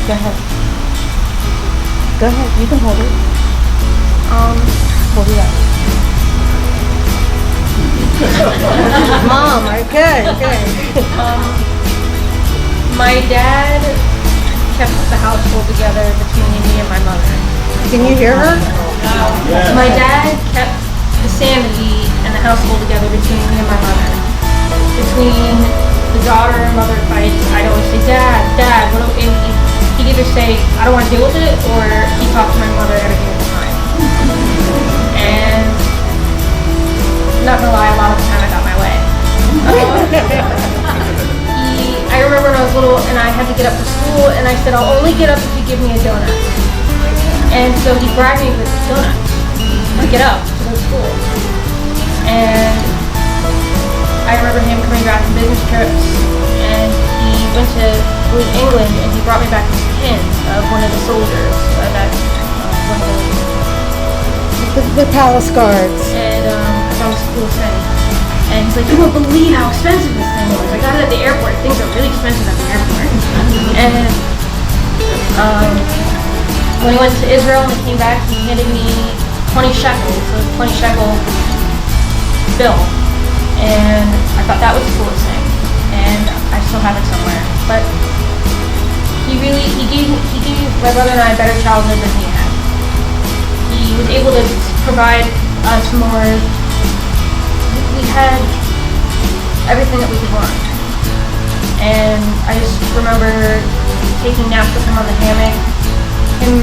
Go ahead. Go ahead. You can hold it. Hold it up. Mom, okay. My dad kept the household together between me and my mother. Can you hear her? My dad kept the sanity and the household together between me and my mother. Between the daughter and mother fights, I'd always say, Dad, what do he'd either say, I don't want to deal with it, or he'd talk to my mother at a given time. And not gonna lie, a lot of the time I got my way. I remember when I was little and I had to get up for school, and I said, I'll only get up if you give me a donut. And so he bribed me with donuts to get up to go to school. And I remember him coming back from business trips, and he went to England, and he brought me back this pin of one of the soldiers, one of The palace guards. And that was a cool thing. And he's like, you won't believe how expensive this thing was. I got it at the airport. Things are really expensive at the airport. And when he went to Israel and he came back, he handed me 20 shekels, a 20 shekel bill. And I thought that was the coolest thing. And I still have it somewhere. But he gave my brother and I a better childhood than he had. He was able to provide us more. We had everything that we could want. And I just remember taking naps with him on the hammock, him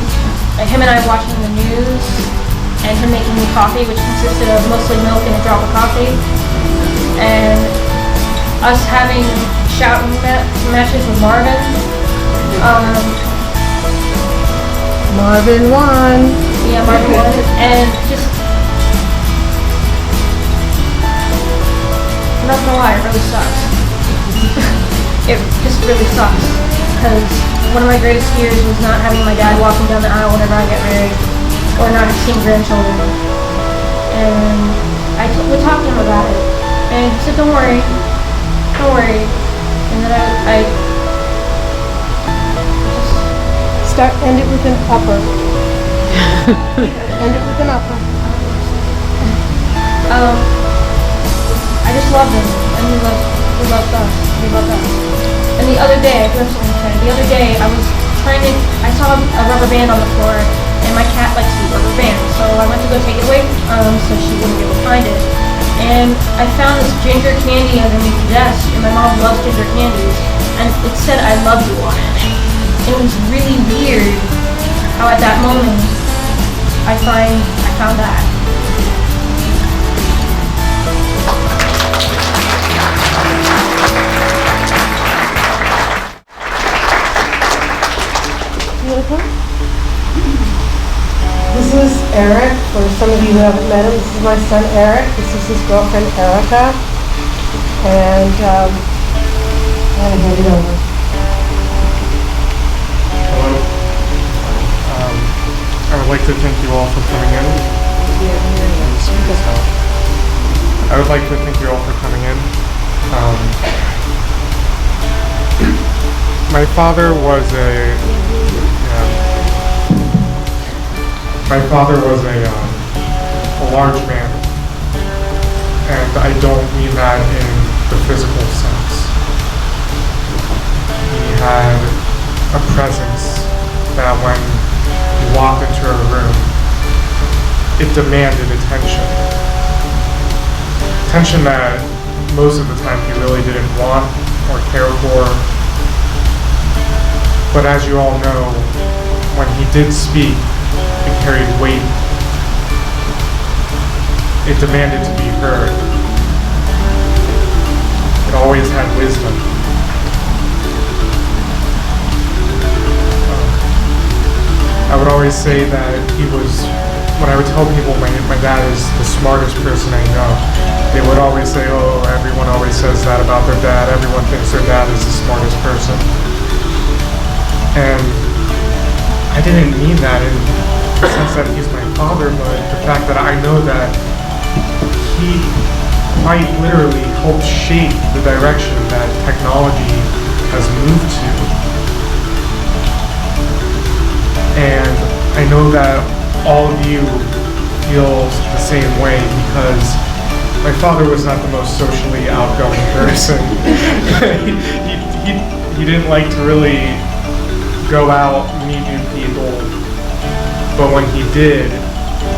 and I watching the news, and him making me coffee, which consisted of mostly milk and a drop of coffee, and us having shouting matches with Marvin. Marvin won. Yeah, Marvin won. And just, I'm not gonna lie, it really sucks. It just really sucks, because one of my greatest fears was not having my dad walking down the aisle whenever I get married, or not seeing grandchildren. And we talked to him about it, and he said, don't worry. And then I End it with an upper. End it with an upper. I just loved him, and he loved us. And the other day, I saw a rubber band on the floor, and my cat likes to eat rubber bands, so I went to go take it away, so she wouldn't be able to find it. And I found this ginger candy underneath the desk, and my mom loves ginger candies, and it said I love you on it. It was really weird how at that moment I found that. This is Eric. For some of you who haven't met him, this is my son Eric. This is his girlfriend Erica. And I'm going to hand it over. I would like to thank you all for coming in. I would like to thank you all for coming in. My father was a large man, and I don't mean that in the physical sense. He had a presence that when he walked into a room, it demanded attention. Attention that most of the time he really didn't want or care for. But as you all know, when he did speak, it carried weight. It demanded to be heard. It always had wisdom. I would always say that he was, when I would tell people my dad is the smartest person I know, they would always say, oh, everyone always says that about their dad. Everyone thinks their dad is the smartest person. And I didn't mean that in the sense that he's my father, but the fact that I know that he quite literally helped shape the direction that technology has moved to. And I know that all of you feel the same way because my father was not the most socially outgoing person. he didn't like to really go out, meet new people, but when he did,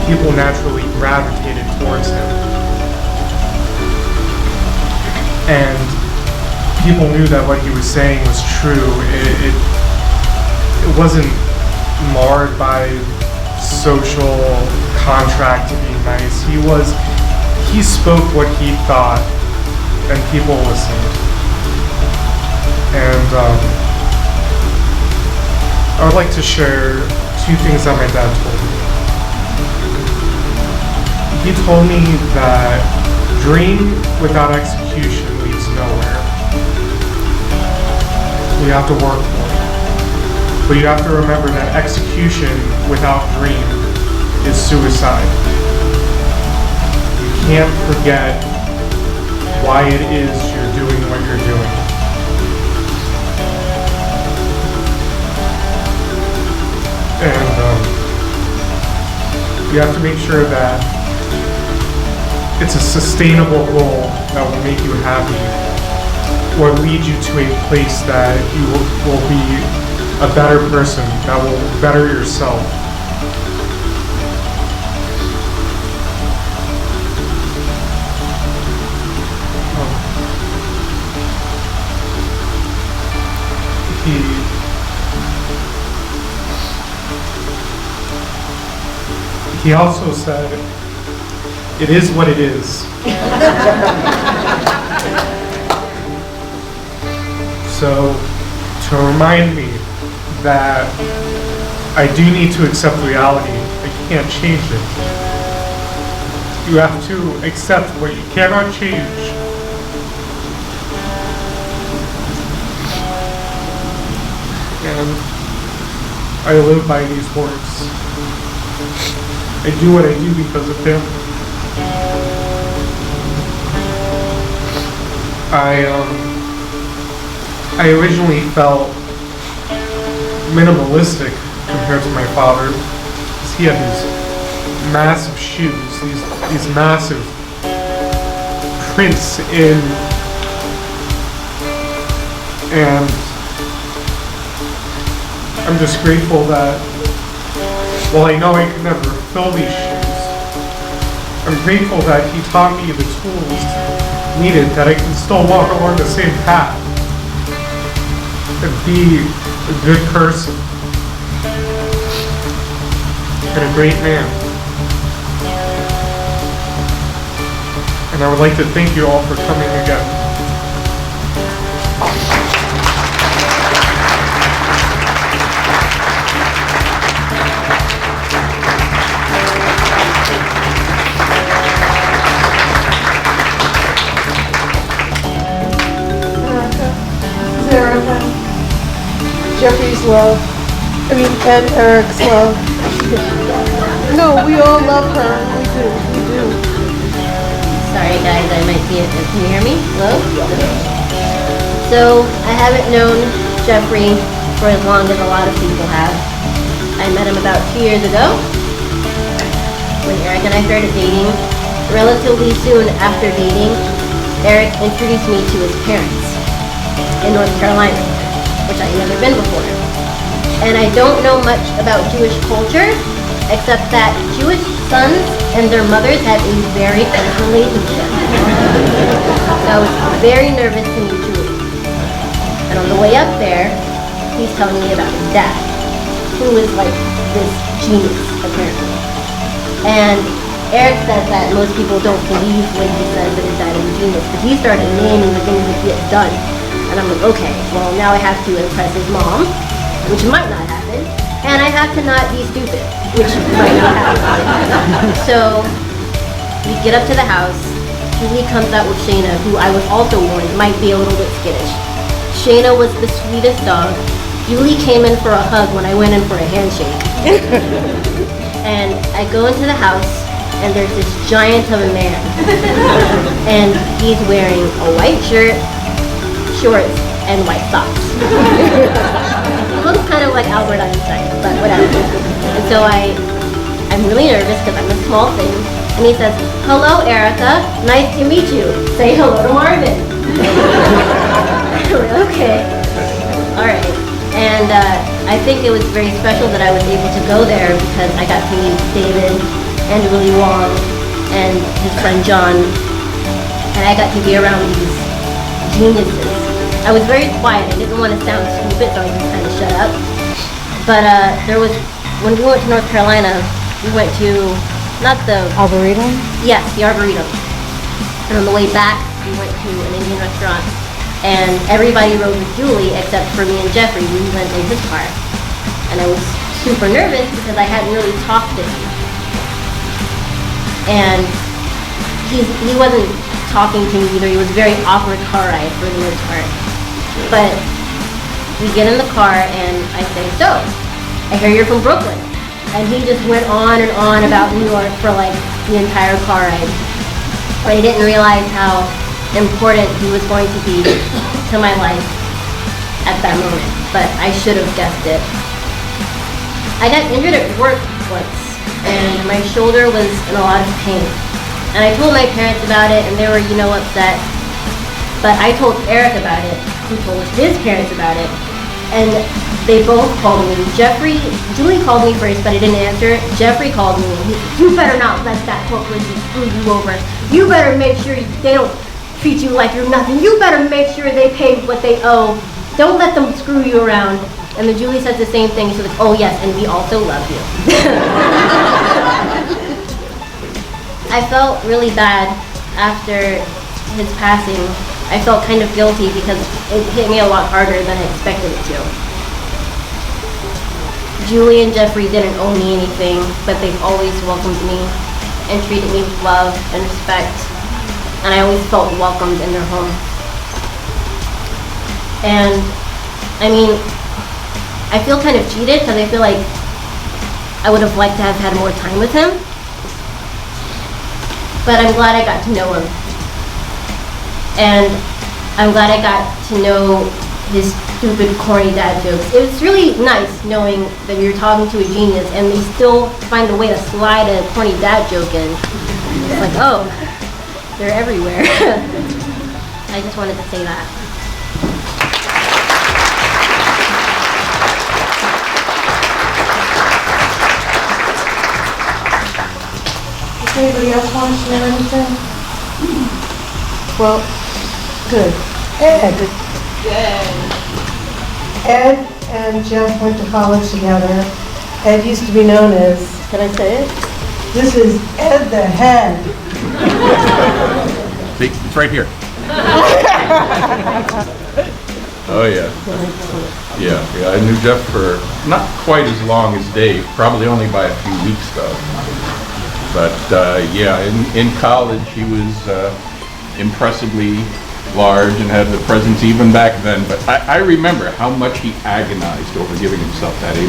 people naturally gravitated towards him. And people knew that what he was saying was true. It wasn't marred by social contract to be nice. He spoke what he thought, and people listened. And I would like to share 2 things that my dad told me. He told me that dream without execution leads nowhere. You have to work for it. But you have to remember that execution without dream is suicide. You can't forget why it is you're doing what you're doing. And you have to make sure that it's a sustainable goal that will make you happy or lead you to a place that you will be a better person, that will better yourself. He also said, "It is what it is." So, to remind me that I do need to accept reality, I can't change it. You have to accept what you cannot change. And I live by these words. I do what I do because of him. I originally felt minimalistic compared to my father, because he had these massive shoes, these massive prints in, and I'm just grateful that, while I know I could never fill these shoes, I'm grateful that he taught me the tools needed that I can still walk along the same path and be a good person and a great man. And I would like to thank you all for coming again. Jeffrey's love, and Eric's love. No, we all love her. We do. Sorry guys, I might be, can you hear me? Hello? So, I haven't known Jeffrey for as long as a lot of people have. I met him about 2 years ago, when Eric and I started dating. Relatively soon after dating, Eric introduced me to his parents in North Carolina, which I had never been before. And I don't know much about Jewish culture, except that Jewish sons and their mothers have a very close relationship. So I was very nervous to meet Julie. And on the way up there, he's telling me about his dad, who is like this genius, apparently. And Eric says that most people don't believe when he says that his dad is a genius, but he started naming the things that he has done. And I'm like, okay, well now I have to impress his mom, which might not happen, and I have to not be stupid, which might not happen. So we get up to the house. Julie comes out with Shayna, who I was also warned might be a little bit skittish. Shayna was the sweetest dog. Julie came in for a hug when I went in for a handshake. And I go into the house, and there's this giant of a man, and he's wearing a white shirt, shorts, and white socks. He looks kind of like Albert Einstein, but whatever. And so I'm really nervous because I'm a small thing. And he says, "Hello, Erica. Nice to meet you. Say hello to Marvin." Okay. All right. And I think it was very special that I was able to go there because I got to meet David and Willie Wong and his friend John. And I got to be around these geniuses. I was very quiet. I didn't want to sound stupid, so I just kind of shut up. But when we went to North Carolina, we went to, not the... Arboretum? Yes, the Arboretum. And on the way back, we went to an Indian restaurant. And everybody rode with Julie except for me and Jeffrey. We went in his car. And I was super nervous because I hadn't really talked to him. And he wasn't talking to me either. He was a very awkward car ride for the most part. But we get in the car and I say, "So, I hear you're from Brooklyn." And he just went on and on about New York for like the entire car ride. But I didn't realize how important he was going to be to my life at that moment. But I should have guessed it. I got injured at work once and my shoulder was in a lot of pain. And I told my parents about it and they were, upset. But I told Eric about it, who told his parents about it. And they both called me. Julie called me first, but I didn't answer. Jeffrey called me. "You better not let that corporation screw you over. You better make sure they don't treat you like you're nothing. You better make sure they pay what they owe. Don't let them screw you around." And then Julie says the same thing. She's like, "Oh yes, and we also love you." I felt really bad after his passing. I felt kind of guilty because it hit me a lot harder than I expected it to. Julie and Jeffrey didn't owe me anything, but they've always welcomed me and treated me with love and respect. And I always felt welcomed in their home. And I mean, I feel kind of cheated because I feel like I would have liked to have had more time with him. But I'm glad I got to know him. And I'm glad I got to know his stupid, corny dad jokes. It was really nice knowing that you're talking to a genius and they still find a way to slide a corny dad joke in. It's like, oh, they're everywhere. I just wanted to say that. Does anybody else want to share anything? Well, good. Ed and Jeff went to college together. Ed used to be known as, can I say it? This is Ed the Head. See, it's right here. Oh yeah. Yeah, I knew Jeff for not quite as long as Dave, probably only by a few weeks though. But yeah, in college he was impressively large and had the presence even back then. But I remember how much he agonized over giving himself that A-.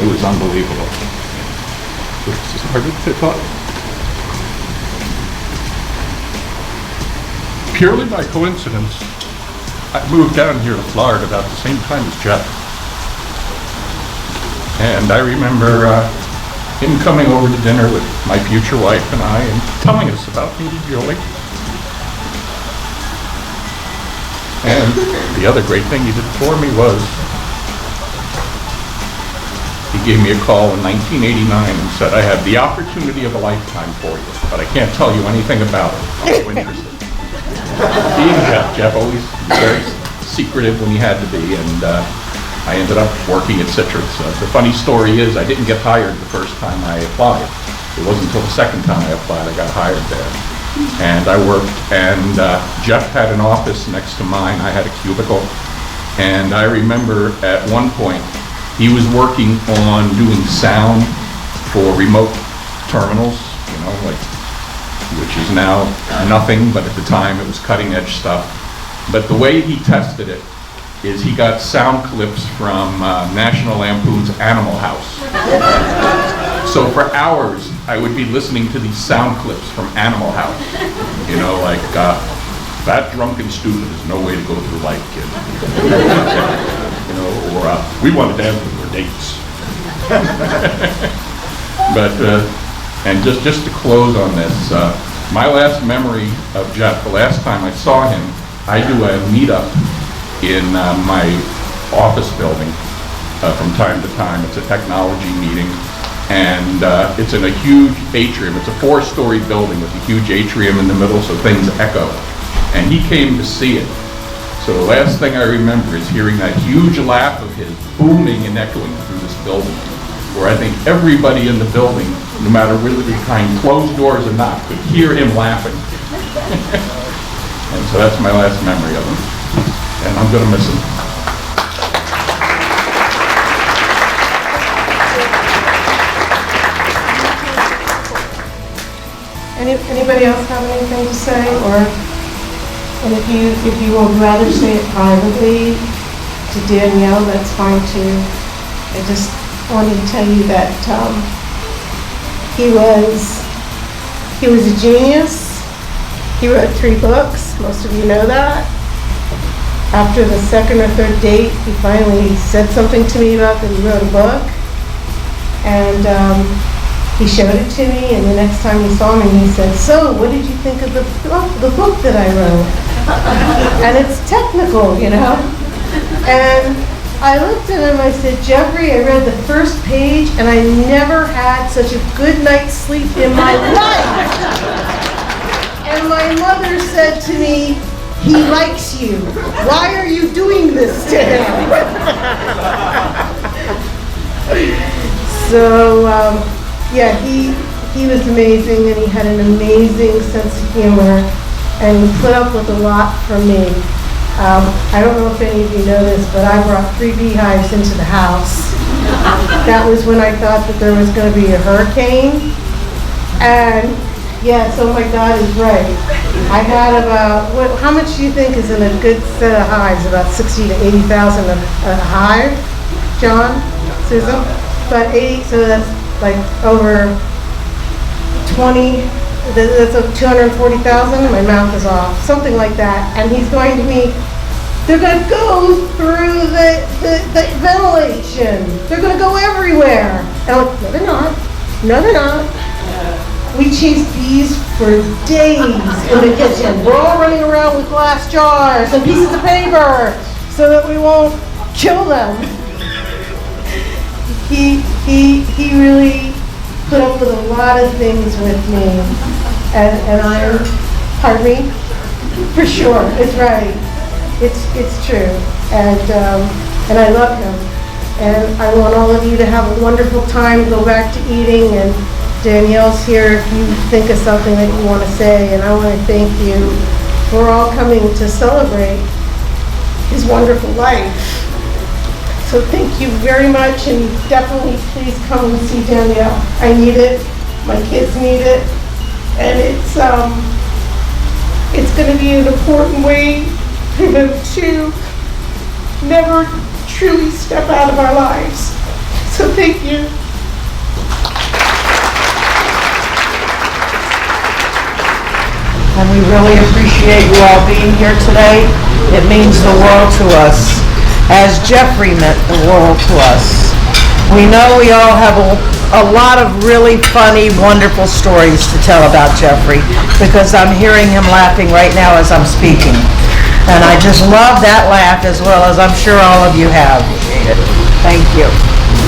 It was unbelievable. This is hard to talk. Purely by coincidence, I moved down here to Florida about the same time as Jeff. And I remember him coming over to dinner with my future wife and I and telling us about meeting Julie. And the other great thing he did for me was he gave me a call in 1989 and said, "I have the opportunity of a lifetime for you, but I can't tell you anything about it. Are you interested?" Being Jeff always very secretive when he had to be, and I ended up working at Citrus. The funny story is I didn't get hired the first time I applied. It wasn't until the second time I applied I got hired there. And I worked, and Jeff had an office next to mine. I had a cubicle. And I remember at one point he was working on doing sound for remote terminals, which is now nothing, but at the time it was cutting edge stuff. But the way he tested it is he got sound clips from National Lampoon's Animal House. So for hours, I would be listening to these sound clips from Animal House. Fat, drunk, and stupid is no way to go through life, kid. you know, or we want to dance with our dates. But, and just to close on this, my last memory of Jeff, the last time I saw him, I do a meetup in my office building from time to time. It's a technology meeting, and it's in a huge atrium. It's a 4-story building with a huge atrium in the middle, so things echo. And he came to see it. So the last thing I remember is hearing that huge laugh of his booming and echoing through this building, where I think everybody in the building, no matter whether behind closed doors or not, could hear him laughing. And so that's my last memory of him. And I'm going to miss him. Anybody else have anything to say? And if you would rather say it privately to Danielle, that's fine too. I just wanted to tell you that he was a genius. He wrote 3 books. Most of you know that. After the second or third date, he finally said something to me about that he wrote a book. And he showed it to me, and the next time he saw me, he said, "So, what did you think of the book that I wrote?" And it's technical, you know. And I looked at him, I said, "Jeffrey, I read the first page, and I never had such a good night's sleep in my life." And my mother said to me, "He likes you. Why are you doing this to him?" So, yeah, he was amazing, and he had an amazing sense of humor, and he put up with a lot from me. I don't know if any of you know this, but I brought 3 beehives into the house. That was when I thought that there was going to be a hurricane. And yes, oh my God is right. I had about, how much do you think is in a good set of hives? About 60 to 80,000 a hive, John, Susan? About 80, so that's like over 20, that's 240,000, my math is off, something like that. And he's going to me, they're going to go through the ventilation. They're going to go everywhere. And I'm like, no, they're not. No, they're not. We chased bees for days in the kitchen. We're all running around with glass jars and pieces of paper so that we won't kill them. He really put up with a lot of things with me, and I'm, pardon me, for sure, it's right, it's true, and I love him, and I want all of you to have a wonderful time, go back to eating, and Danielle's here if you think of something that you want to say, and I want to thank you for all coming to celebrate his wonderful life. So thank you very much, and definitely please come and see Danielle. I need it, my kids need it, and it's going to be an important way for them to never truly step out of our lives. So thank you. And we really appreciate you all being here today. It means the world to us, as Jeffrey meant the world to us. We know we all have a lot of really funny, wonderful stories to tell about Jeffrey, because I'm hearing him laughing right now as I'm speaking. And I just love that laugh, as well as I'm sure all of you have. Thank you.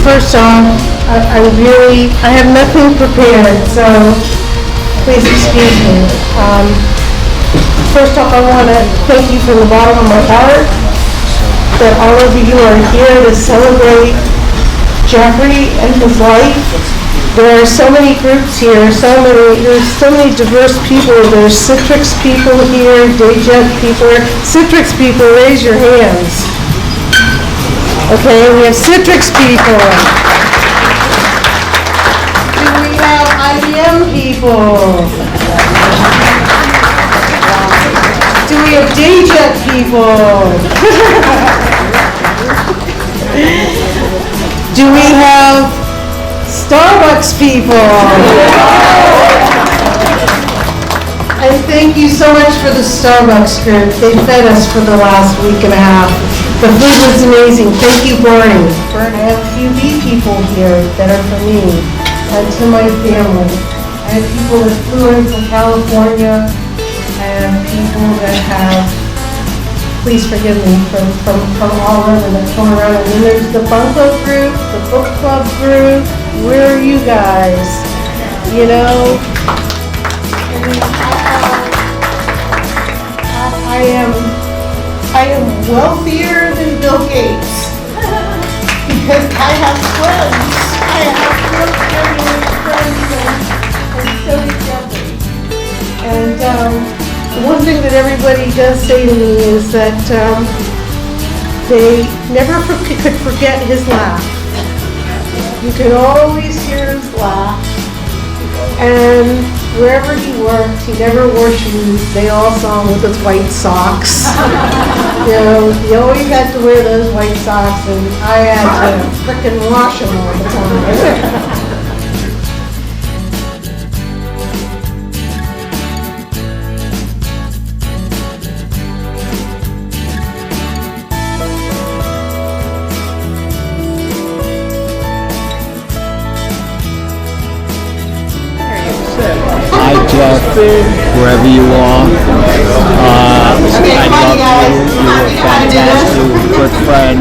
First off, I have nothing prepared, so please excuse me. First off, I want to thank you from the bottom of my heart that all of you are here to celebrate Jeffrey and his life. There are so many groups here, there's so many diverse people. There's Citrix people here, Dayjet people. Citrix people, raise your hands. Okay, we have Citrix people. Do we have IBM people? Do we have Dayjet people? Do we have Starbucks people? And thank you so much for the Starbucks group. They fed us for the last week and a half. The food was amazing. Thank you, Bernie. Bernie, I have a few bee people here that are for me and to my family. I have people that flew in from California and people that have, please forgive me, from all over that come around. And then there's the Bunko group, the book club group. Where are you guys? You know? I am wealthier than Bill Gates because I have friends. I have real genuine friends and so did Jeffrey. And the one thing that everybody does say to me is that they never could forget his laugh. You could always hear his laugh. And wherever he worked, he never wore shoes. They all saw him with his white socks. You know, he always had to wear those white socks, and I had to frickin' wash them all the time. Hi Jeff, wherever you are. I love you. You were fantastic. You were a good friend.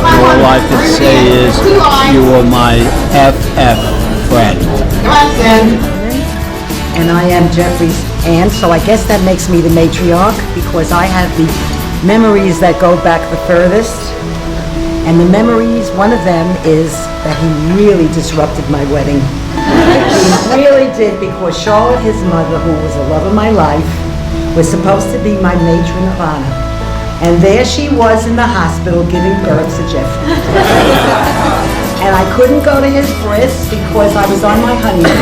All I can say is you were my FF friend. And I am Jeffrey's aunt, so I guess that makes me the matriarch because I have the memories that go back the furthest. And the memories, one of them is that he really disrupted my wedding. He really did, because Charlotte, his mother, who was the love of my life, was supposed to be my matron of honor. And there she was in the hospital giving birth to Jeffrey. And I couldn't go to his bris because I was on my honeymoon.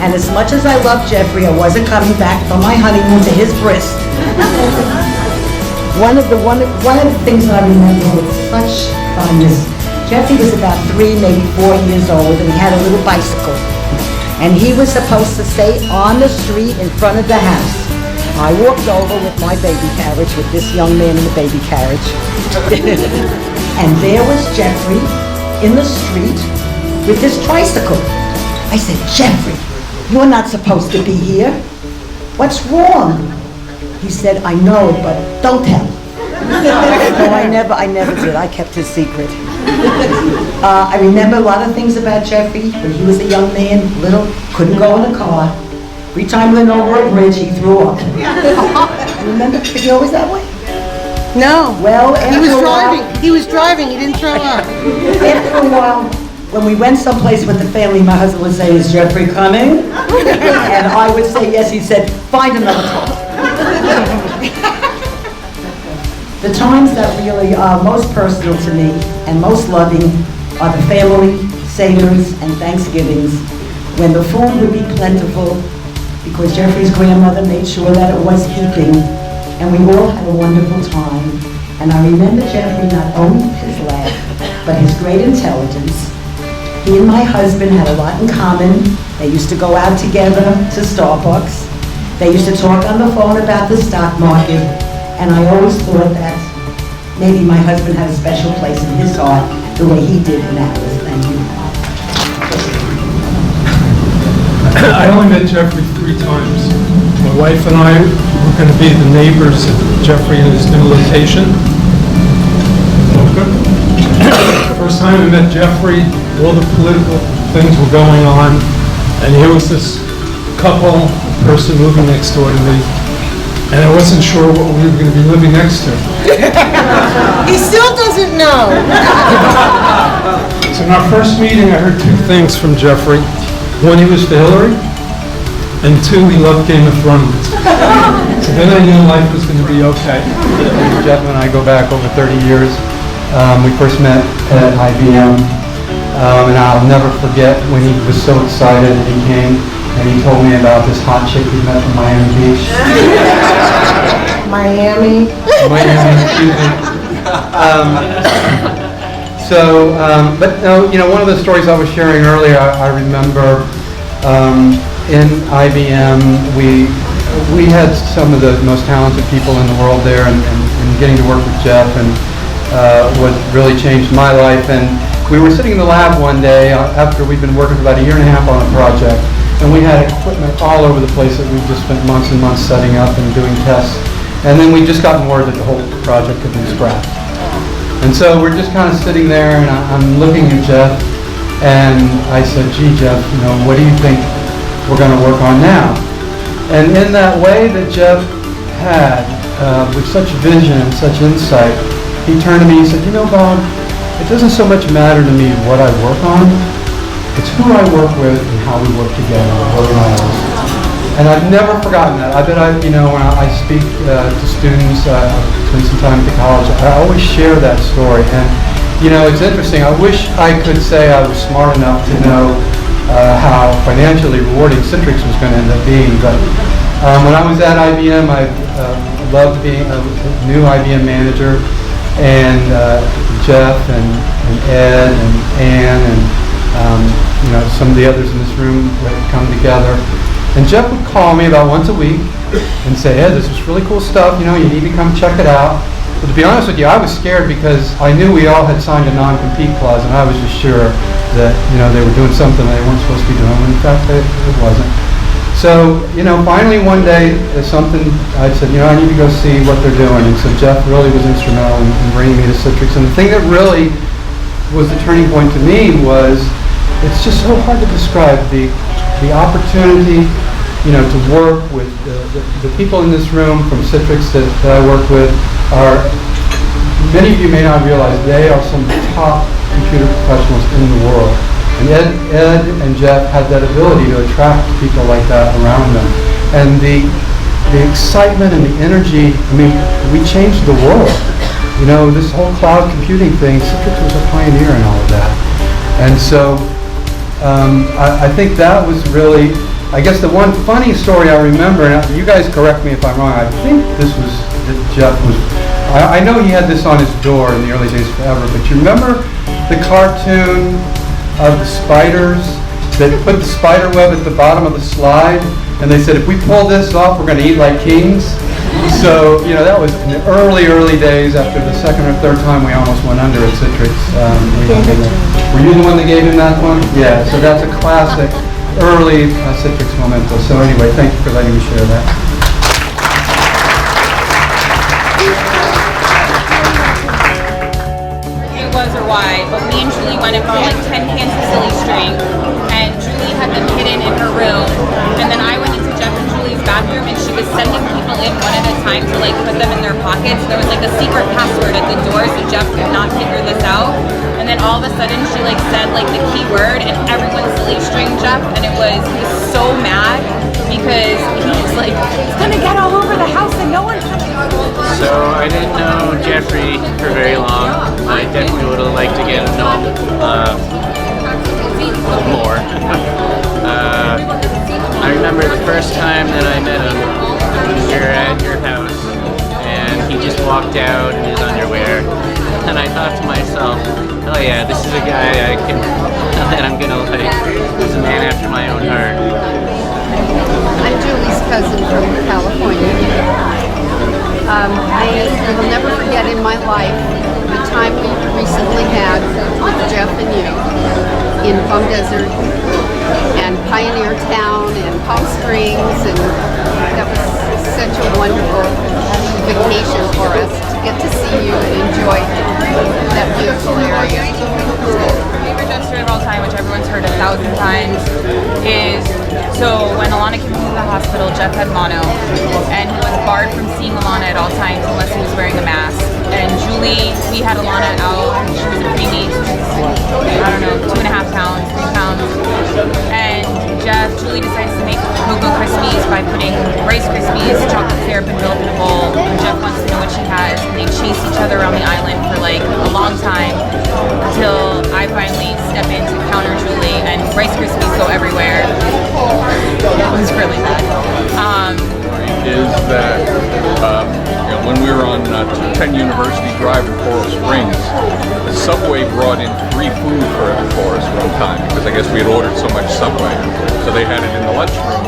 And as much as I loved Jeffrey, I wasn't coming back from my honeymoon to his bris. One of the things that I remember with such fondness, Jeffrey was about 3, maybe 4 years old, and he had a little bicycle. And he was supposed to stay on the street in front of the house. I walked over with my baby carriage, with this young man in the baby carriage. And there was Jeffrey in the street with this tricycle. I said, Jeffrey, you're not supposed to be here. What's wrong? He said, I know, but don't tell. No, I never did. I kept his secret. I remember a lot of things about Jeffrey. When he was a young man, little, couldn't go in a car. Every time we went over a bridge, he threw up. Remember? Was he always that way? No. Well, He was driving. He didn't throw up. After a while, when we went someplace with the family, my husband would say, is Jeffrey coming? And I would say yes. He said, find another car. The times that really are most personal to me and most loving are the family Seder's and Thanksgivings, when the food would be plentiful because Jeffrey's grandmother made sure that it was heaping, and we all had a wonderful time. And I remember Jeffrey not only his laugh, but his great intelligence. He and my husband had a lot in common. They used to go out together to Starbucks. They used to talk on the phone about the stock market. And I always thought that maybe my husband had a special place in his heart the way he did in ours. Thank you. I only met Jeffrey 3 times. My wife and I were going to be the neighbors of Jeffrey in his new location. First time I met Jeffrey, all the political things were going on, and here was this person moving next door to me. And I wasn't sure what we were going to be living next to. He still doesn't know. So in our first meeting, I heard 2 things from Jeffrey. 1, he was for Hillary, and 2, he loved Game of Thrones. So then I knew life was going to be okay. Jeff and I go back over 30 years. We first met at IBM, and I'll never forget when he was so excited that he came and he told me about this hot chick he met from Miami Beach. Miami, excuse me. But no, one of the stories I was sharing earlier, I remember in IBM, we had some of the most talented people in the world there, and getting to work with Jeff, and what really changed my life. And we were sitting in the lab one day after we'd been working for about a year and a half on a project, and we had equipment all over the place that we just spent months and months setting up and doing tests. And then we just gotten word that the whole project had been scrapped. And so we're just kind of sitting there, and I'm looking at Jeff, and I said, gee, Jeff, what do you think we're going to work on now? And in that way that Jeff had, with such vision and such insight, he turned to me and said, Bob, it doesn't so much matter to me what I work on, it's who I work with and how we work together with organizers. And I've never forgotten that. I bet when I speak to students, spend some time at the college, I always share that story. And it's interesting. I wish I could say I was smart enough to know how financially rewarding Citrix was going to end up being. But when I was at IBM, I loved being a new IBM manager, and Jeff and Ed and Ann and some of the others in this room would come together. And Jeff would call me about once a week and say, Ed, this is really cool stuff, you need to come check it out. But to be honest with you, I was scared because I knew we all had signed a non-compete clause, and I was just sure that, they were doing something they weren't supposed to be doing, when in fact it wasn't. So, finally one day, I said, I need to go see what they're doing. And so Jeff really was instrumental in bringing me to Citrix. And the thing that really was the turning point to me was, it's just so hard to describe the opportunity, to work with the people in this room from Citrix that I work with are, many of you may not realize, they are some of the top computer professionals in the world. And Ed and Jeff had that ability to attract people like that around them. And the excitement and the energy, we changed the world. This whole cloud computing thing, Citrix was a pioneer in all of that. And so, I think that was really, I guess the one funny story I remember, and you guys correct me if I'm wrong, I think this was, that Jeff was, I know he had this on his door in the early days forever, but you remember the cartoon of the spiders that put the spider web at the bottom of the slide, and they said, if we pull this off, we're going to eat like kings? So, that was in the early days. After the second or third time we almost went under at Citrix. Were you the one that gave him that one? Yeah, so that's a classic early Citrix memento. So anyway, thank you for letting me share that. It was or why, but me and Julie went and bought like 10 cans of silly string, and Julie had them hidden in her room, and then I went into Jeff and Julie's bathroom, and she was sending people in one at a time to like put them in their pockets. There was like a secret password at the doors, and Jeff could not figure this out. And then all of a sudden she like said like the key word, and everyone silly stringed Jeff, and he was so mad because he was like, it's gonna get all over the house and no one's gonna go. So I didn't know Jeffrey for very long. I definitely would have liked to get to know him more. I remember the first time that I met him, we were at your house, and he just walked out in his underwear, and I thought to myself, oh yeah, this is a guy that I'm gonna like. He's a man after my own heart. I'm Julie's cousin from California. I will never forget in my life the time we recently had with Jeff and you in Palm Desert and Pioneer Town and Palm Springs, and that was such a wonderful vacation for us to get to see you and enjoy that beautiful area. My favorite Jeff story of all time, which everyone's heard 1,000 times, is so when Alana came into the hospital, Jeff had mono, and he was barred from seeing Alana at all times unless he was wearing a mask. And Julie, we had Alana out, she was a preemie, I don't know, 2.5 pounds, 3 pounds. And Julie decides to make Cocoa Krispies by putting Rice Krispies, chocolate syrup, and milk in a bowl. And Jeff wants to know what she has. And they chase each other around the island for like a long time until I finally step in to counter Julie, and Rice Krispies go everywhere. It was really bad. Is that when we were on 210 University Drive in Coral Springs, the Subway brought in free food for us one time because I guess we had ordered so much Subway. So they had it in the lunchroom.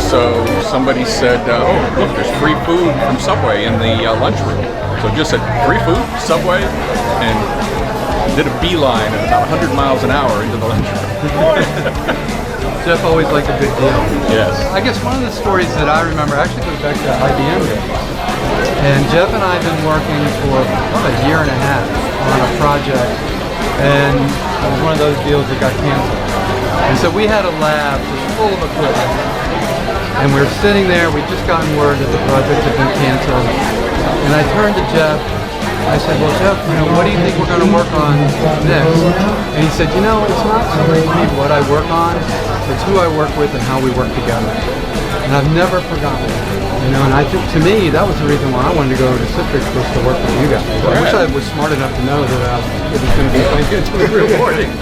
So somebody said, oh, look, there's free food from Subway in the lunchroom. So just said, free food, Subway, and did a beeline at about 100 miles an hour into the lunchroom. Jeff always liked a big deal. Yes. I guess one of the stories that I remember actually goes back to IBM days. And Jeff and I have been working for about a year and a half on a project, and it was one of those deals that got canceled. And so we had a lab just full of equipment, and we were sitting there, we'd just gotten word that the project had been canceled, and I turned to Jeff, I said, well Jeff, what do you think we're going to work on next? And he said, it's not so much what I work on, it's who I work with and how we work together. And I've never forgotten it. And I think, to me, that was the reason why I wanted to go to Citrix was to work with you guys. I wish I was smart enough to know that it was going to be financially rewarding.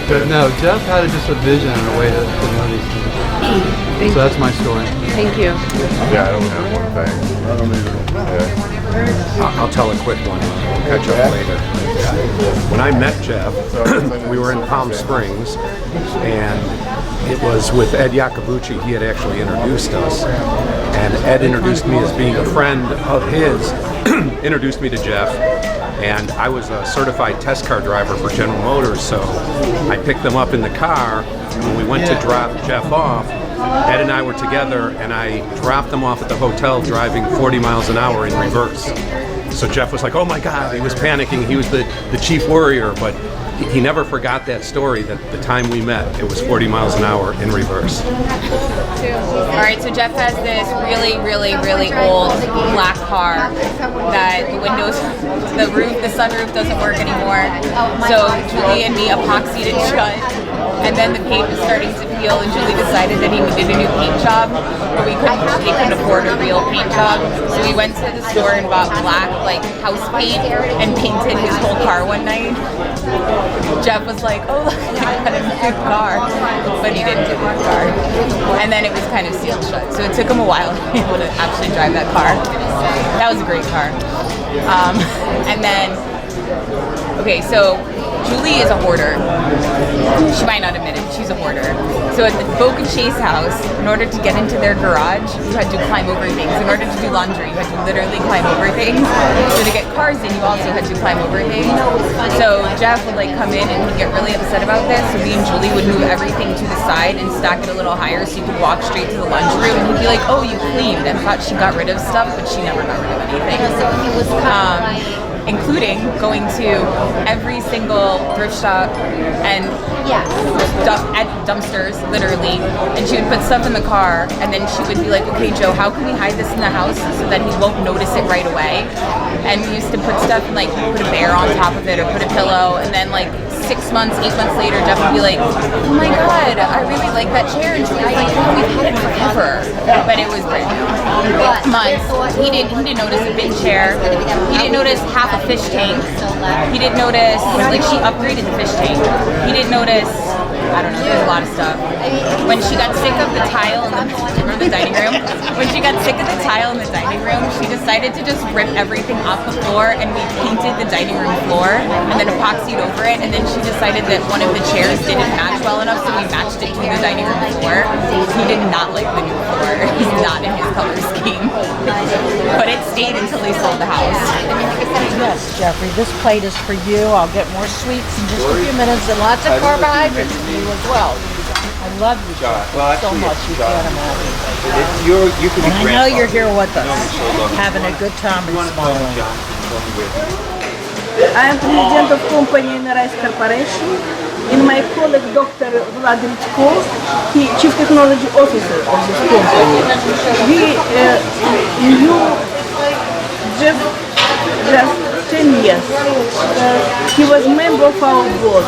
But no, Jeff had just a vision and a way to know these things. So that's my story. Thank you. Yeah, I don't have one thing. I don't either. I'll tell a quick one. We'll catch up later. When I met Jeff, we were in Palm Springs, and it was with Ed Iacobucci. He had actually introduced us, and Ed introduced me as being a friend of his, introduced me to Jeff, and I was a certified test car driver for General Motors, so I picked them up in the car. When we went to drop Jeff off, Ed and I were together, and I dropped them off at the hotel driving 40 miles an hour in reverse. So Jeff was like, oh my God, he was panicking. He was the chief worrier, but he never forgot that story that the time we met, it was 40 miles an hour in reverse. All right, so Jeff has this really, really, really old black car that the windows, the sunroof doesn't work anymore. So Julie and me epoxied it shut, and then the paint was starting to peel, and Julie decided that he needed a new paint job, but he couldn't afford a real paint job. So we went to the store and bought black, house paint, and painted his whole car one night. Jeff was like, oh look, I got a new car, but he didn't get a new car. And then it was kind of sealed shut, so it took him a while to be able to actually drive that car. That was a great car. And then, okay, so Julie is a hoarder. She might not admit it, she's a hoarder. So at the Boca Chase house, in order to get into their garage, you had to climb over things. In order to do laundry, you had to literally climb over things. So to get cars in, you also had to climb over things. So Jeff would come in and he'd get really upset about this. So me and Julie would move everything to the side and stack it a little higher so you could walk straight to the lunch room. And he'd be like, oh, you cleaned, and thought she got rid of stuff, but she never got rid of anything. Including going to every single thrift shop and at dumpsters, literally, and she would put stuff in the car, and then she would be like, okay, Joe, how can we hide this in the house so that he won't notice it right away? And we used to put stuff in, put a bear on top of it or put a pillow, and then 6 months, 8 months later, Jeff would be like, oh my God, I really like that chair. And she was like, oh, we've had it forever. But it was brand new. Months. He didn't notice a big chair. He didn't notice half a fish tank. He didn't notice, she upgraded the fish tank. He didn't notice, I don't know, there's a lot of stuff. When she got sick of the tile in the dining room, when she got sick of the tile in the dining room, she decided to just rip everything off the floor, and we painted the dining room floor and then epoxied over it, and then she decided that one of the chairs didn't match well enough, so we matched it to the dining room floor. He did not like the new floor. He's not in his color scheme. But it stayed until they sold the house. Yes, Jeffrey, this plate is for you. I'll get more sweets in just a few minutes and lots of carbohydrates for you as well. I love you so much, you can't imagine. And I know you're here with us, having a good time and smiling. I am president of company in Rice Corporation, and my colleague Dr. Vlad Ritko, he chief technology officer of this company. We knew Jeff just 10 years. He was member of our board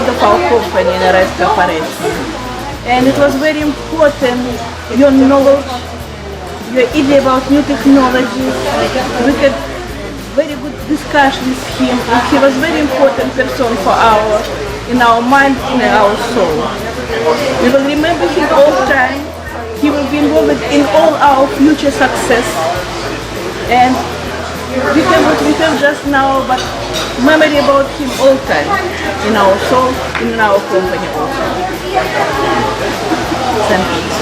of our company in Rice Corporation. And it was very important, your knowledge, your idea about new technologies. We had very good discussion with him, and he was very important person for in our mind, in our soul. We will remember him all the time. He will be involved in all our future success. And we have what we have just now, but memory about him all the time, in our soul, in our company also. sentence.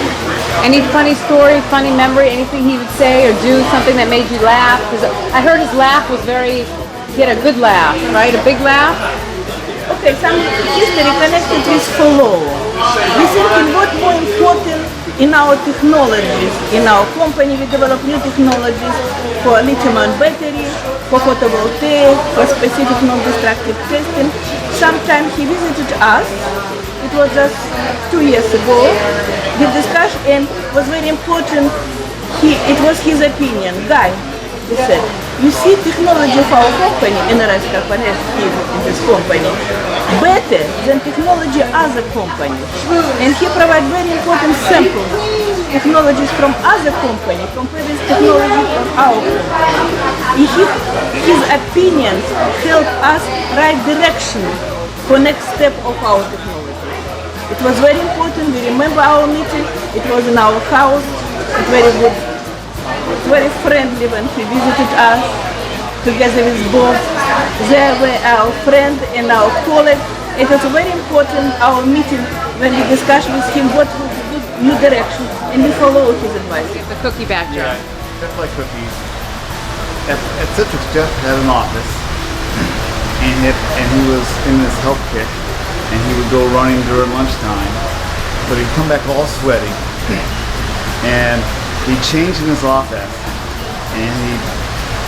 Any funny story, funny memory, anything he would say or do, something that made you laugh? Because I heard his laugh was he had a good laugh, right? A big laugh? Okay, some history connected with follow. We think what more important in our technologies. In our company we develop new technologies for lithium-ion battery, for photovoltaic, for specific non-destructive testing. Sometimes he visited us. It was just 2 years ago. The discussion was very important. It was his opinion. Guy, he said, you see technology of our company, NRS Corporation, in this company, better than technology other companies. And he provided very important samples, technologies from other companies, compared with technology from our company. His opinions help us right direction for next step of our technology. It was very important. We remember our meeting. It was in our house. It's very good. Very friendly when he visited us together with both. They were our friend and our colleague. It was very important our meeting when we discussed with him what was the good new direction and we followed his advice. The cookie backdrop. Just like cookies. At Citrix, Jeff had an office, and he was in this health kick, and he would go running during lunchtime, but he'd come back all sweaty, and he'd change in his office, and he'd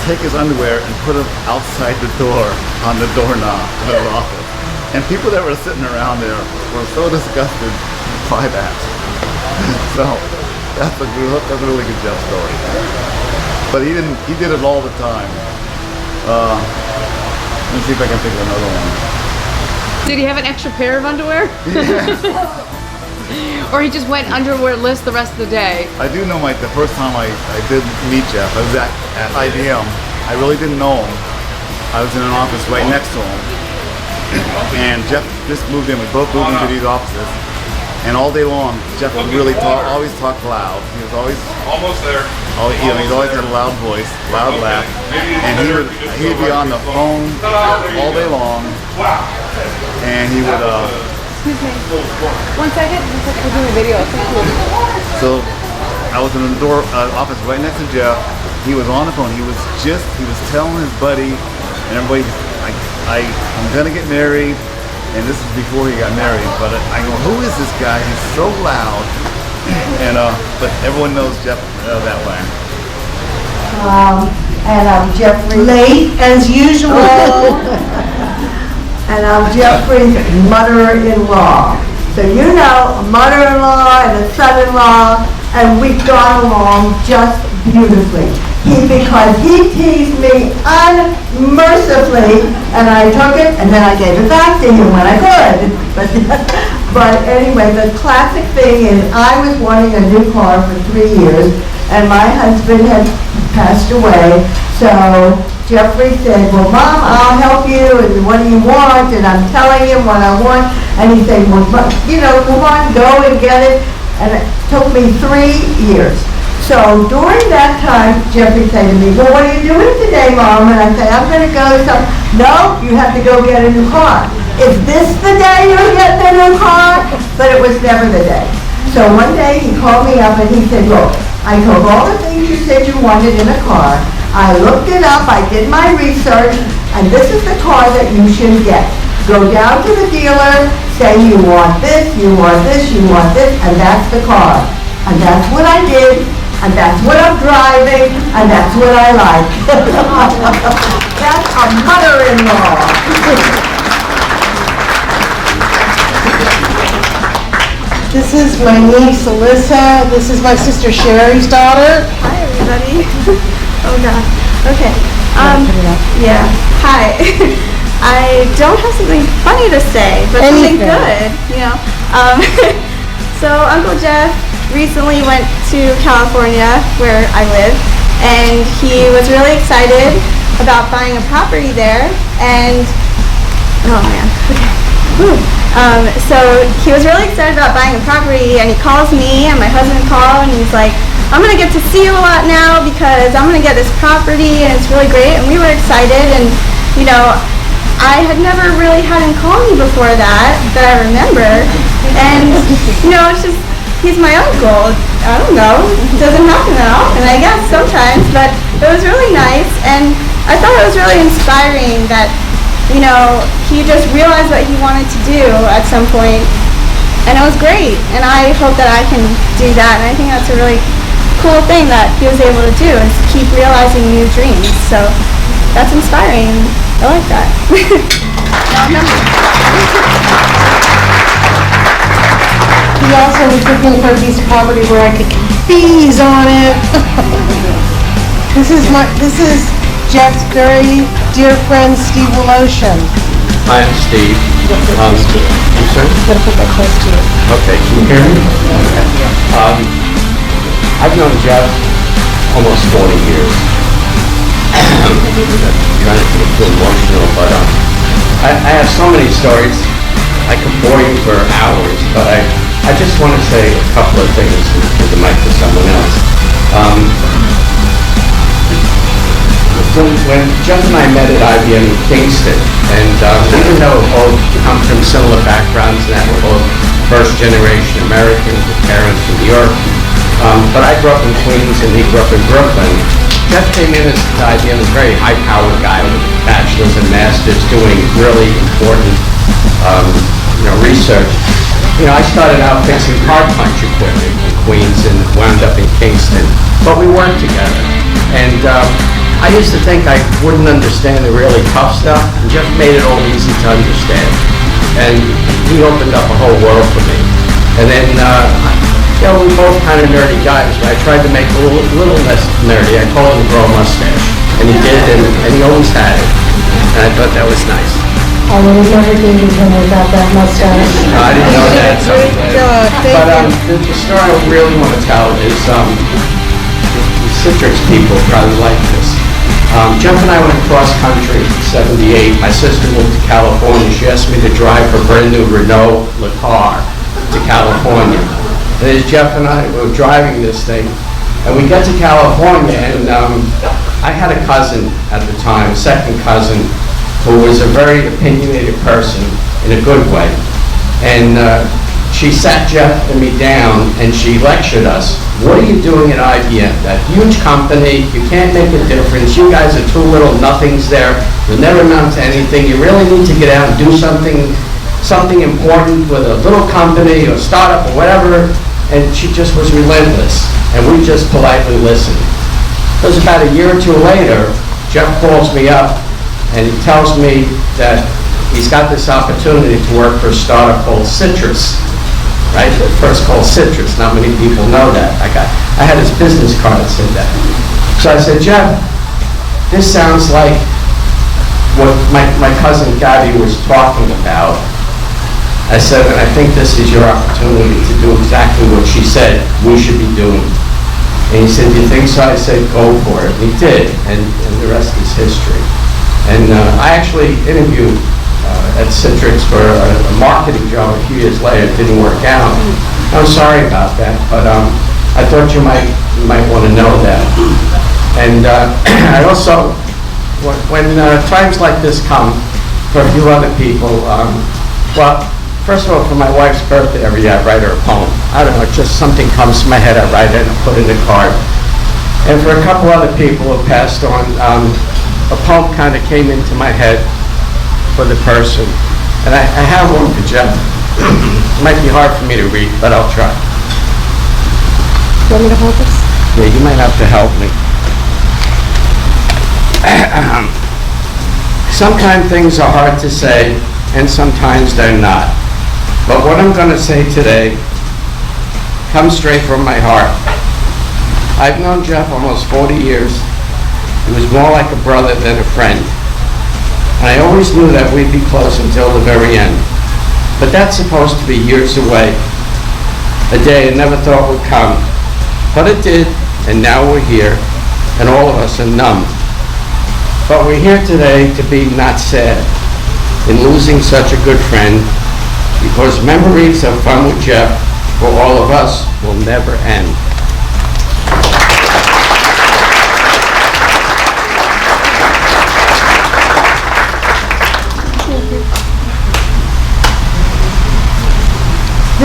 take his underwear and put them outside the door on the doorknob of his office. And people that were sitting around there were so disgusted by that. So that's a really good Jeff story. But he did it all the time. Let me see if I can think of another one. Did he have an extra pair of underwear? Or he just went underwearless the rest of the day? I do know the first time I did meet Jeff, I was at IBM. I really didn't know him. I was in an office right next to him. And Jeff just moved in. We both moved into these offices. And all day long, Jeff would really always talk loud. He was always almost there. He's always had a loud voice, loud laugh, and he'd be on the phone all day long. And he would. Excuse me. 1 second. We're doing a video. Thank you. So I was in the office right next to Jeff. He was on the phone. He was telling his buddy and everybody, I'm gonna get married. And this is before he got married, but I go, who is this guy? He's so loud. And but everyone knows Jeff that way. And I'm Jeffrey. Late as usual. And I'm Jeffrey's mother-in-law. So you know, a mother-in-law and a son-in-law, and we've gone along just beautifully. Because he teased me unmercifully, and I took it, and then I gave it back to him when I could. But anyway, the classic thing is I was wanting a new car for 3 years, and my husband had passed away, so Jeffrey said, well, Mom, I'll help you, and what do you want? And I'm telling him what I want, and he said, well, come on, go and get it. And it took me 3 years. So during that time, Jeffrey said to me, well, what are you doing today, Mom? And I said, I'm going to go to no, you have to go get a new car. Is this the day you're getting a new car? But it was never the day. So one day he called me up and he said, look, I told all the things you said you wanted in a car. I looked it up, I did my research, and this is the car that you should get. Go down to the dealer, say you want this, you want this, you want this, and that's the car. And that's what I did. And that's what I'm driving, and that's what I like. That's a mother-in-law. This is my niece, Alyssa. This is my sister, Sherry's daughter. Hi, everybody. Oh, God. Okay. Yeah. Hi. I don't have something funny to say, but something good, So, Uncle Jeff recently went to California, where I live, and he was really excited about buying a property there, and oh man, okay. So he was really excited about buying a property, and he calls me and my husband and he's like, I'm gonna get to see you a lot now because I'm gonna get this property and it's really great. And we were excited, and I had never really had him call me before that I remember, and it's just he's my uncle. I don't know, it doesn't happen that often, I guess, sometimes, but it was really nice, and I thought it was really inspiring that, you know, he just realized what he wanted to do at some point, and it was great, and I hope that I can do that, and I think that's a really cool thing that he was able to do, is keep realizing new dreams, so that's inspiring, I like that. He also was looking for a piece of property where I could get fees on it. This is Jeff's very dear friend, Steve Woloshin. Hi, I'm Steve. I'm sorry? Gotta put that close to you. Okay, can you hear me? Okay. I've known Jeff almost 40 years. I'm trying to get too emotional, but I have so many stories. I could bore you for hours, but I just want to say a couple of things and give the mic to someone else. When Jeff and I met at IBM in Kingston, and even though we both come from similar backgrounds, and that we're both first-generation Americans with parents from New York, but I grew up in Queens and he grew up in Brooklyn. Jeff came in as IBM, a very high-powered guy with bachelor's and master's, doing really important research. You know, I started out fixing car punch equipment in Queens and wound up in Kingston, but we worked together. And I used to think I wouldn't understand the really tough stuff, and Jeff made it all easy to understand. And he opened up a whole world for me. And then, we're both kind of nerdy guys, but I tried to make it a little less nerdy. I told him to grow a mustache, and he did, and he always had it. And I thought that was nice. I would have never dated him without that mustache. I didn't know that. But the story I really want to tell is the Citrix people probably like this. Jeff and I went cross country in '78. My sister moved to California. She asked me to drive her brand new Renault Le Car to California. And as Jeff and I were driving this thing, and we got to California, and I had a cousin at the time, a second cousin, who was a very opinionated person in a good way. And she sat Jeff and me down and she lectured us. What are you doing at IBM? That huge company, you can't make a difference. You guys are two little nothings there. You'll never amount to anything. You really need to get out and do something important with a little company or startup or whatever. And she just was relentless. And we just politely listened. It was about a year or two later, Jeff calls me up and he tells me that he's got this opportunity to work for a startup called Citrus, right? First called Citrus. Not many people know that. I had his business card that said that. So I said, Jeff, this sounds like what my cousin Gabby was talking about. I said, and I think this is your opportunity to do exactly what she said we should be doing. And he said, do you think so? I said, go for it. And he did, and the rest is history. And I actually interviewed at Citrix for a marketing job a few years later. It didn't work out. I'm sorry about that, but I thought you might want to know that. And I also, when times like this come, for a few other people, well, first of all, for my wife's birthday every year, I write her a poem. I don't know, just something comes to my head, I write it and put it in a card. And for a couple other people who passed on, a poem kind of came into my head for the person. And I have one for Jeff. It might be hard for me to read, but I'll try. You want me to hold this? Yeah, you might have to help me. Sometimes things are hard to say, and sometimes they're not. But what I'm going to say today comes straight from my heart. I've known Jeff almost 40 years. He was more like a brother than a friend. And I always knew that we'd be close until the very end. But that's supposed to be years away. A day I never thought would come. But it did, and now we're here, and all of us are numb. But we're here today to be not sad in losing such a good friend, because memories of fun with Jeff for all of us will never end.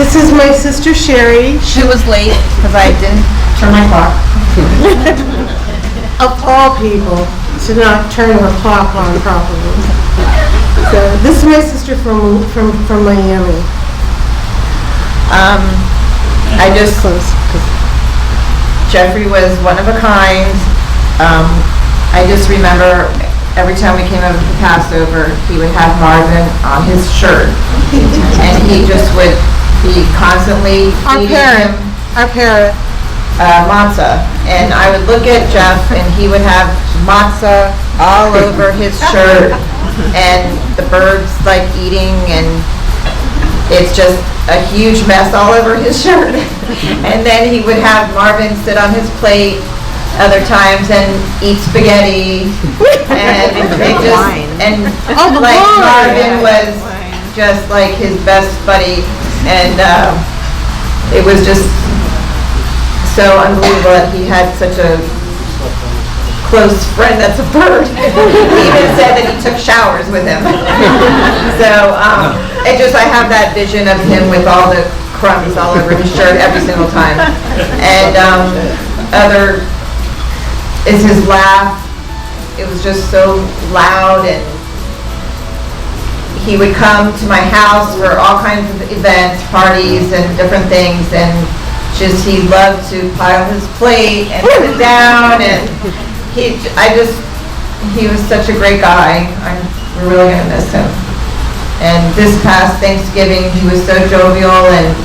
This is my sister Sherry. She was late because I didn't turn my clock. Of all people, to not turn her clock on properly. So this is my sister from Miami. I just, Jeffrey was one of a kind. I just remember every time we came over for Passover, he would have Marvin on his shirt. And he just would be constantly eating him Our parent. matzah. And I would look at Jeff and he would have matzah all over his shirt and the birds like eating, and it's just a huge mess all over his shirt. And then he would have Marvin sit on his plate other times and eat spaghetti, and it just, and like Marvin was just like his best buddy, and it was just so unbelievable that he had such a close friend that's a bird. He even said that he took showers with him. So it just, I have that vision of him with all the crumbs all over his shirt every single time. And other is his laugh. It was just so loud, and he would come to my house for all kinds of events, parties, and different things, and just he loved to pile his plate and sit down, and he was such a great guy. We're really gonna miss him. And this past Thanksgiving, he was so jovial and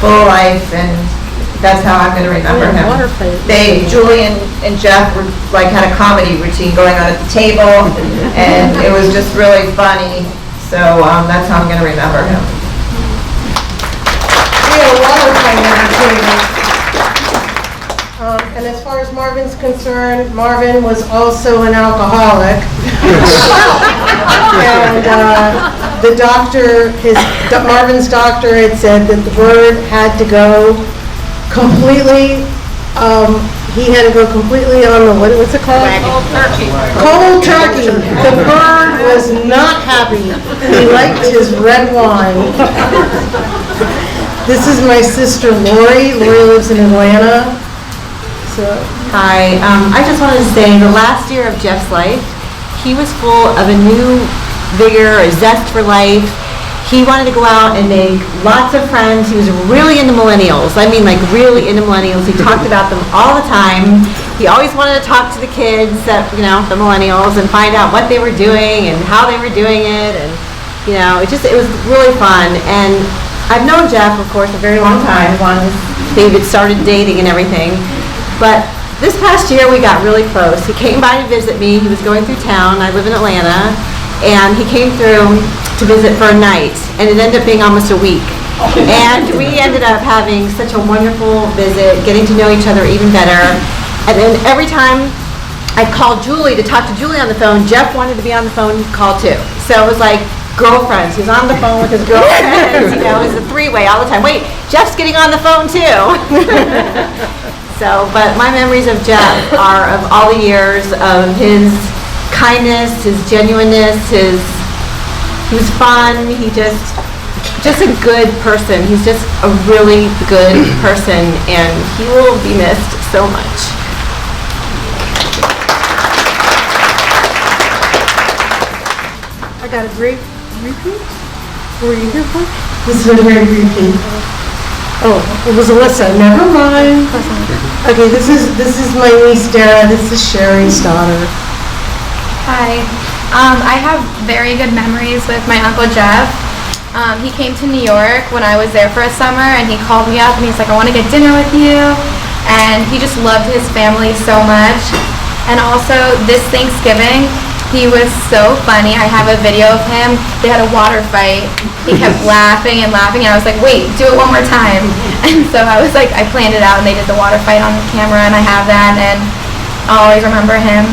full of life, and that's how I'm gonna remember him. Julie and Jeff were like had a comedy routine going on at the table, and it was just really funny. So that's how I'm gonna remember him. We had a lot of fun entertainment. And as far as Marvin's concerned, Marvin was also an alcoholic. And the doctor, Marvin's doctor had said that the bird had to go completely, he had to go completely on the, what's it called? Cold turkey. Cold turkey. The bird was not happy. He liked his red wine. This is my sister Lori. Lori lives in Atlanta. So. Hi, I just wanted to say the last year of Jeff's life, he was full of a new vigor, a zest for life. He wanted to go out and make lots of friends. He was really into millennials. I mean, like really into millennials. He talked about them all the time. He always wanted to talk to the kids, that, you know, the millennials, and find out what they were doing and how they were doing it. And, you know, it was really fun. And I've known Jeff, of course, a very long time, as long as David started dating and everything. But this past year, we got really close. He came by to visit me. He was going through town. I live in Atlanta. And he came through to visit for a night, and it ended up being almost a week. And we ended up having such a wonderful visit, getting to know each other even better. And then every time I called Julie to talk to Julie on the phone, Jeff wanted to be on the phone call too. So it was like girlfriends. He was on the phone with his girlfriends, you know, it was a three-way all the time. Wait, Jeff's getting on the phone too. So, but my memories of Jeff are of all the years of his kindness, his genuineness, he was fun, he just a good person. He's just a really good person, and he will be missed so much. I got a great repeat? Were you here for? This is a great repeat. Oh, it was Alyssa. Never mind. Okay, this is my niece Dara. This is Sherry's daughter. Hi. I have very good memories with my Uncle Jeff. He came to New York when I was there for a summer, and he called me up and he's like, I want to get dinner with you. And he just loved his family so much. And also this Thanksgiving, he was so funny. I have a video of him. They had a water fight. He kept laughing and laughing, and I was like, wait, do it one more time. And so I was like, I planned it out, and they did the water fight on camera, and I have that, and I'll always remember him.